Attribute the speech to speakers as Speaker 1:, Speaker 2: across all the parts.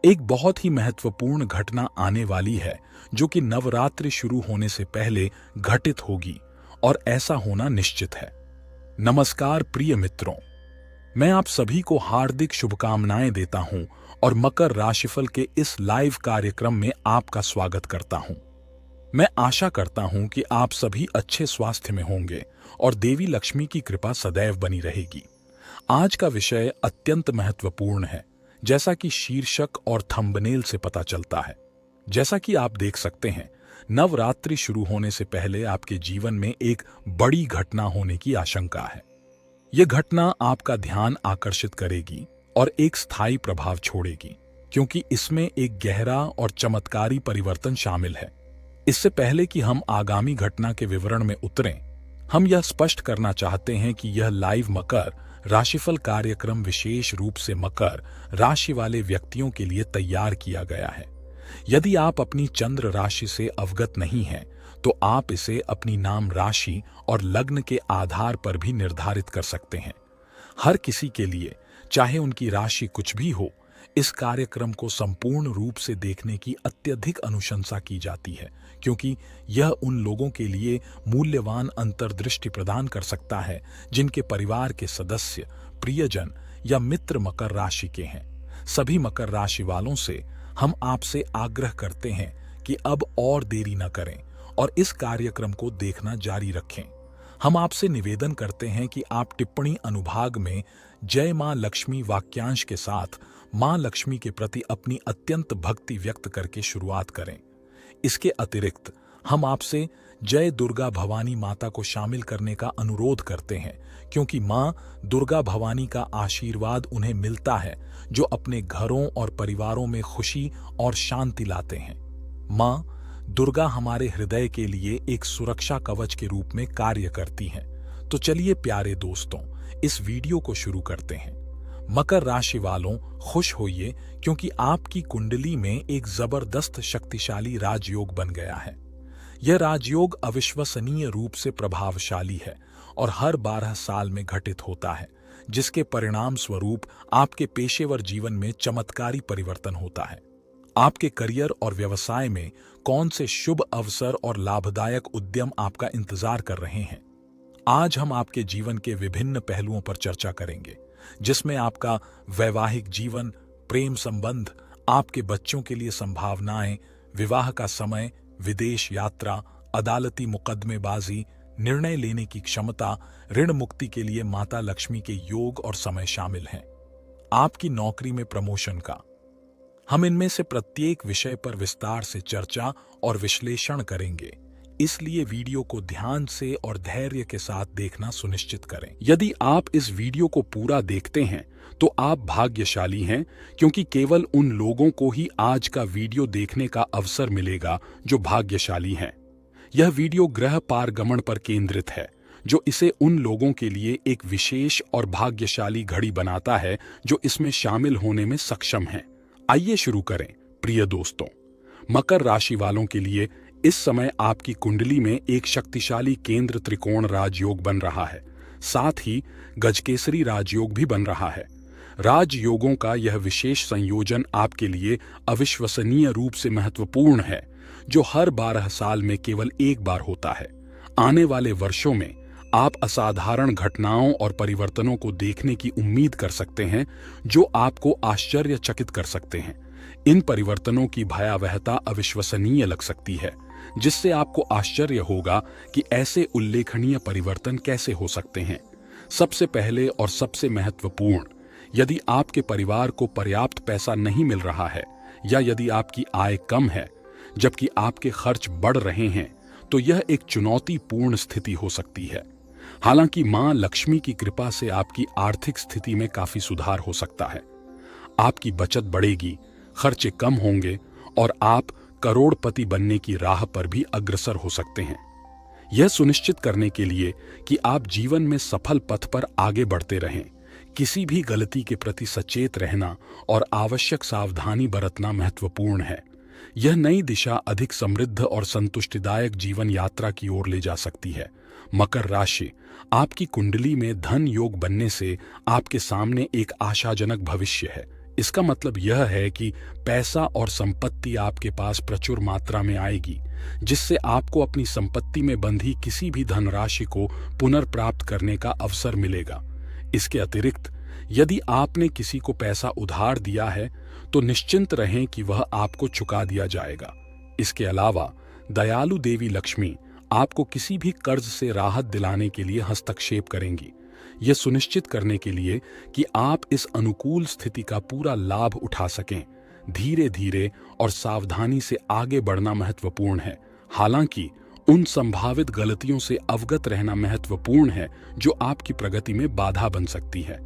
Speaker 1: एक बहुत ही महत्वपूर्ण घटना आने वाली है जो कि नवरात्रि शुरू होने से पहले घटित होगी और ऐसा होना निश्चित है। नमस्कार प्रिय मित्रों, मैं आप सभी को हार्दिक शुभकामनाएं देता हूं और मकर राशिफल के इस लाइव कार्यक्रम में आपका स्वागत करता हूं। मैं आशा करता हूं कि आप सभी अच्छे स्वास्थ्य में होंगे और देवी लक्ष्मी की कृपा सदैव बनी रहेगी। आज का विषय अत्यंत महत्वपूर्ण है, जैसा कि शीर्षक और थंबनेल से पता चलता है। जैसा कि आप देख सकते हैं, नवरात्रि शुरू होने से पहले आपके जीवन में एक बड़ी घटना होने की आशंका है। यह घटना आपका ध्यान आकर्षित करेगी और एक स्थायी प्रभाव छोड़ेगी, क्योंकि इसमें एक गहरा और चमत्कारी परिवर्तन शामिल है। इससे पहले कि हम आगामी घटना के विवरण में उतरें, हम यह स्पष्ट करना चाहते हैं कि यह लाइव मकर राशिफल कार्यक्रम विशेष रूप से मकर राशि वाले व्यक्तियों के लिए तैयार किया गया है। यदि आप अपनी चंद्र राशि से अवगत नहीं हैं, तो आप इसे अपनी नाम राशि और लग्न के आधार पर भी निर्धारित कर सकते हैं। हर किसी के लिए, चाहे उनकी राशि कुछ भी हो, इस कार्यक्रम को संपूर्ण रूप से देखने की अत्यधिक अनुशंसा की जाती है, क्योंकि यह उन लोगों के लिए मूल्यवान अंतर्दृष्टि प्रदान कर सकता है जिनके परिवार के सदस्य, प्रियजन या मित्र मकर राशि के हैं। सभी मकर राशि वालों से हम आपसे आग्रह करते हैं कि अब और देरी न करें और इस कार्यक्रम को देखना जारी रखें। हम आपसे निवेदन करते हैं कि आप टिप्पणी अनुभाग में जय मां लक्ष्मी वाक्यांश के साथ मां लक्ष्मी के प्रति अपनी अत्यंत भक्ति व्यक्त करके शुरुआत करें। इसके अतिरिक्त हम आपसे जय दुर्गा भवानी माता को शामिल करने का अनुरोध करते हैं, क्योंकि मां दुर्गा भवानी का आशीर्वाद उन्हें मिलता है जो अपने घरों और परिवारों में खुशी और शांति लाते हैं। मां दुर्गा हमारे हृदय के लिए एक सुरक्षा कवच के रूप में कार्य करती हैं। तो चलिए प्यारे दोस्तों, इस वीडियो को शुरू करते हैं। मकर राशि वालों, खुश होइए, क्योंकि आपकी कुंडली में एक जबरदस्त शक्तिशाली राजयोग बन गया है। यह राजयोग अविश्वसनीय रूप से प्रभावशाली है और हर 12 साल में घटित होता है, जिसके परिणाम स्वरूप आपके पेशेवर जीवन में चमत्कारी परिवर्तन होता है। आपके करियर और व्यवसाय में कौन से शुभ अवसर और लाभदायक उद्यम आपका इंतजार कर रहे हैं। आज हम आपके जीवन के विभिन्न पहलुओं पर चर्चा करेंगे, जिसमें आपका वैवाहिक जीवन, प्रेम संबंध, आपके बच्चों के लिए संभावनाएं, विवाह का समय, विदेश यात्रा, अदालती मुकदमेबाजी, निर्णय लेने की क्षमता, ऋण मुक्ति के लिए माता लक्ष्मी के योग और समय शामिल हैं। आपकी नौकरी में प्रमोशन का। हम इनमें से प्रत्येक विषय पर विस्तार से चर्चा और विश्लेषण करेंगे, इसलिए वीडियो को ध्यान से और धैर्य के साथ देखना सुनिश्चित करें। यदि आप इस वीडियो को पूरा देखते हैं तो आप भाग्यशाली हैं, क्योंकि केवल उन लोगों को ही आज का वीडियो देखने का अवसर मिलेगा जो भाग्यशाली हैं। यह वीडियो ग्रह पारगमन पर केंद्रित है, जो इसे उन लोगों के लिए एक विशेष और भाग्यशाली घड़ी बनाता है जो इसमें शामिल होने में सक्षम हैं। आइए शुरू करें प्रिय दोस्तों। मकर राशि वालों के लिए इस समय आपकी कुंडली में एक शक्तिशाली केंद्र त्रिकोण राजयोग बन रहा है, साथ ही गजकेसरी राजयोग भी बन रहा है। राजयोगों का यह विशेष संयोजन आपके लिए अविश्वसनीय रूप से महत्वपूर्ण है, जो हर 12 साल में केवल एक बार होता है। आने वाले वर्षों में आप असाधारण घटनाओं और परिवर्तनों को देखने की उम्मीद कर सकते हैं, जो आपको आश्चर्यचकित कर सकते हैं। इन परिवर्तनों की भयावहता अविश्वसनीय लग सकती है, जिससे आपको आश्चर्य होगा कि ऐसे उल्लेखनीय परिवर्तन कैसे हो सकते हैं। सबसे पहले और सबसे महत्वपूर्ण, यदि आपके परिवार को पर्याप्त पैसा नहीं मिल रहा है या यदि आपकी आय कम है जबकि आपके खर्च बढ़ रहे हैं, तो यह एक चुनौतीपूर्ण स्थिति हो सकती है। हालांकि मां लक्ष्मी की कृपा से आपकी आर्थिक स्थिति में काफी सुधार हो सकता है। आपकी बचत बढ़ेगी, खर्चे कम होंगे और आप करोड़पति बनने की राह पर भी अग्रसर हो सकते हैं। यह सुनिश्चित करने के लिए कि आप जीवन में सफल पथ पर आगे बढ़ते रहें, किसी भी गलती के प्रति सचेत रहना और आवश्यक सावधानी बरतना महत्वपूर्ण है। यह नई दिशा अधिक समृद्ध और संतुष्टिदायक जीवन यात्रा की ओर ले जा सकती है। मकर राशि, आपकी कुंडली में धन योग बनने से आपके सामने एक आशाजनक भविष्य है। इसका मतलब यह है कि पैसा और संपत्ति आपके पास प्रचुर मात्रा में आएगी, जिससे आपको अपनी संपत्ति में बंधी किसी भी धनराशि को पुनर्प्राप्त करने का अवसर मिलेगा। इसके अतिरिक्त यदि आपने किसी को पैसा उधार दिया है तो निश्चिंत रहें कि वह आपको चुका दिया जाएगा। इसके अलावा दयालु देवी लक्ष्मी आपको किसी भी कर्ज से राहत दिलाने के लिए हस्तक्षेप करेंगी, यह सुनिश्चित करने के लिए कि आप इस अनुकूल स्थिति का पूरा लाभ उठा सकें। धीरे धीरे और सावधानी से आगे बढ़ना महत्वपूर्ण है। हालांकि उन संभावित गलतियों से अवगत रहना महत्वपूर्ण है जो आपकी प्रगति में बाधा बन सकती है।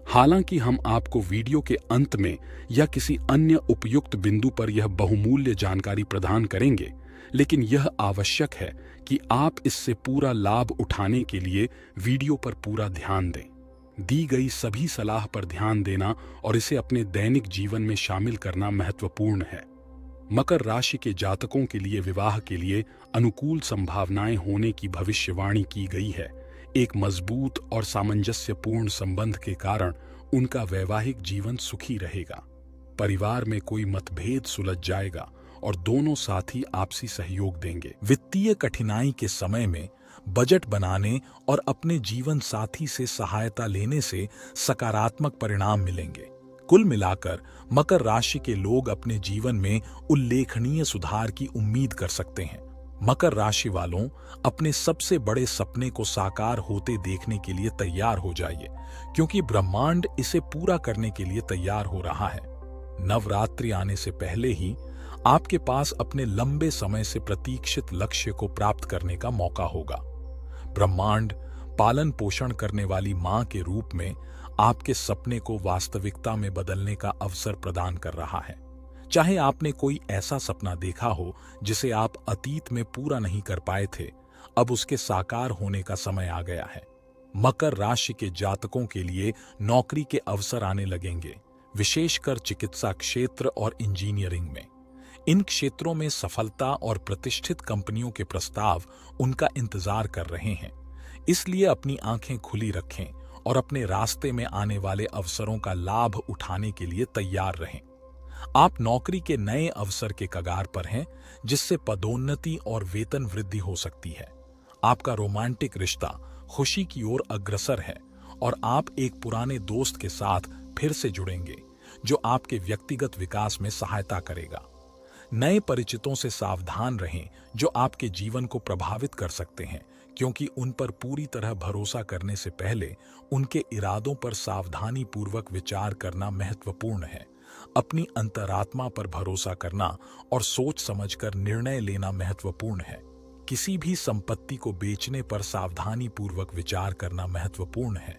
Speaker 1: हालांकि हम आपको वीडियो के अंत में या किसी अन्य उपयुक्त बिंदु पर यह बहुमूल्य जानकारी प्रदान करेंगे, लेकिन यह आवश्यक है कि आप इससे पूरा लाभ उठाने के लिए वीडियो पर पूरा ध्यान दें। दी गई सभी सलाह पर ध्यान देना और इसे अपने दैनिक जीवन में शामिल करना महत्वपूर्ण है। मकर राशि के जातकों के लिए विवाह के लिए अनुकूल संभावनाएं होने की भविष्यवाणी की गई है। एक मजबूत और सामंजस्यपूर्ण संबंध के कारण उनका वैवाहिक जीवन सुखी रहेगा। परिवार में कोई मतभेद सुलझ जाएगा और दोनों साथी आपसी सहयोग देंगे। वित्तीय कठिनाई के समय में बजट बनाने और अपने जीवन साथी से सहायता लेने से सकारात्मक परिणाम मिलेंगे। कुल मिलाकर मकर राशि के लोग अपने जीवन में उल्लेखनीय सुधार की उम्मीद कर सकते हैं। मकर राशि वालों, अपने सबसे बड़े सपने को साकार होते देखने के लिए तैयार हो जाइए, क्योंकि ब्रह्मांड इसे पूरा करने के लिए तैयार हो रहा है। नवरात्रि आने से पहले ही आपके पास अपने लंबे समय से प्रतीक्षित लक्ष्य को प्राप्त करने का मौका होगा। ब्रह्मांड पालन पोषण करने वाली मां के रूप में आपके सपने को वास्तविकता में बदलने का अवसर प्रदान कर रहा है। चाहे आपने कोई ऐसा सपना देखा हो जिसे आप अतीत में पूरा नहीं कर पाए थे, अब उसके साकार होने का समय आ गया है। मकर राशि के जातकों के लिए नौकरी के अवसर आने लगेंगे, विशेषकर चिकित्सा क्षेत्र और इंजीनियरिंग में। इन क्षेत्रों में सफलता और प्रतिष्ठित कंपनियों के प्रस्ताव उनका इंतजार कर रहे हैं। इसलिए अपनी आंखें खुली रखें और अपने रास्ते में आने वाले अवसरों का लाभ उठाने के लिए तैयार रहें। आप नौकरी के नए अवसर के कगार पर हैं, जिससे पदोन्नति और वेतन वृद्धि हो सकती है। आपका रोमांटिक रिश्ता खुशी की ओर अग्रसर है और आप एक पुराने दोस्त के साथ फिर से जुड़ेंगे, जो आपके व्यक्तिगत विकास में सहायता करेगा। नए परिचितों से सावधान रहें जो आपके जीवन को प्रभावित कर सकते हैं, क्योंकि उन पर पूरी तरह भरोसा करने से पहले उनके इरादों पर सावधानी पूर्वक विचार करना महत्वपूर्ण है। अपनी अंतरात्मा पर भरोसा करना और सोच समझकर निर्णय लेना महत्वपूर्ण है। किसी भी संपत्ति को बेचने पर सावधानी पूर्वक विचार करना महत्वपूर्ण है,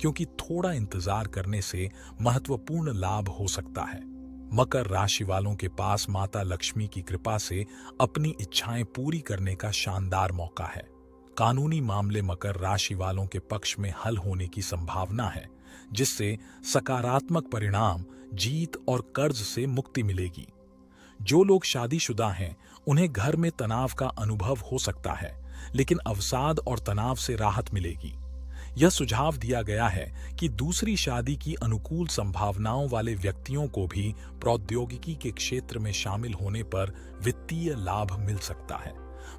Speaker 1: क्योंकि थोड़ा इंतजार करने से महत्वपूर्ण लाभ हो सकता है। मकर राशि वालों के पास माता लक्ष्मी की कृपा से अपनी इच्छाएं पूरी करने का शानदार मौका है। कानूनी मामले मकर राशि वालों के पक्ष में हल होने की संभावना है, जिससे सकारात्मक परिणाम, जीत और कर्ज से मुक्ति मिलेगी। जो लोग शादीशुदा हैं, उन्हें घर में तनाव का अनुभव हो सकता है, लेकिन अवसाद और तनाव से राहत मिलेगी। यह सुझाव दिया गया है कि दूसरी शादी की अनुकूल संभावनाओं वाले व्यक्तियों को भी प्रौद्योगिकी के क्षेत्र में शामिल होने पर वित्तीय लाभ मिल सकता है।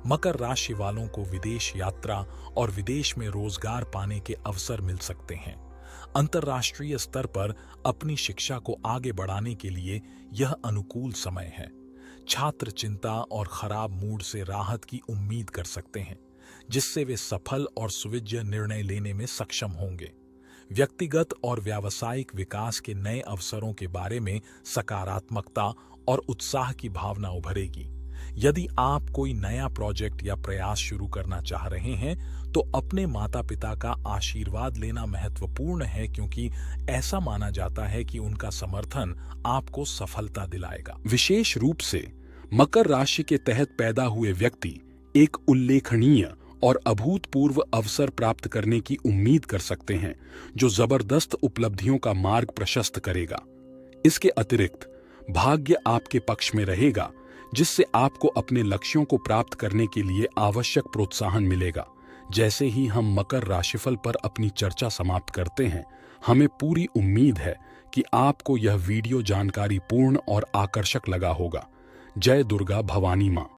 Speaker 1: मकर राशि वालों को विदेश यात्रा और विदेश में रोजगार पाने के अवसर मिल सकते हैं। अंतर्राष्ट्रीय स्तर पर अपनी शिक्षा को आगे बढ़ाने के लिए यह अनुकूल समय है। छात्र चिंता और खराब मूड से राहत की उम्मीद कर सकते हैं, जिससे वे सफल और सुविज्य निर्णय लेने में सक्षम होंगे। व्यक्तिगत और व्यावसायिक विकास के नए अवसरों के बारे में सकारात्मकता और उत्साह की भावना उभरेगी। यदि आप कोई नया प्रोजेक्ट या प्रयास शुरू करना चाह रहे हैं, तो अपने माता पिता का आशीर्वाद लेना महत्वपूर्ण है, क्योंकि ऐसा माना जाता है कि उनका समर्थन आपको सफलता दिलाएगा। विशेष रूप से मकर राशि के तहत पैदा हुए व्यक्ति एक उल्लेखनीय और अभूतपूर्व अवसर प्राप्त करने की उम्मीद कर सकते हैं, जो जबरदस्त उपलब्धियों का मार्ग प्रशस्त करेगा। इसके अतिरिक्त भाग्य आपके पक्ष में रहेगा, जिससे आपको अपने लक्ष्यों को प्राप्त करने के लिए आवश्यक प्रोत्साहन मिलेगा। जैसे ही हम मकर राशिफल पर अपनी चर्चा समाप्त करते हैं, हमें पूरी उम्मीद है कि आपको यह वीडियो जानकारीपूर्ण और आकर्षक लगा होगा। जय दुर्गा भवानी माँ।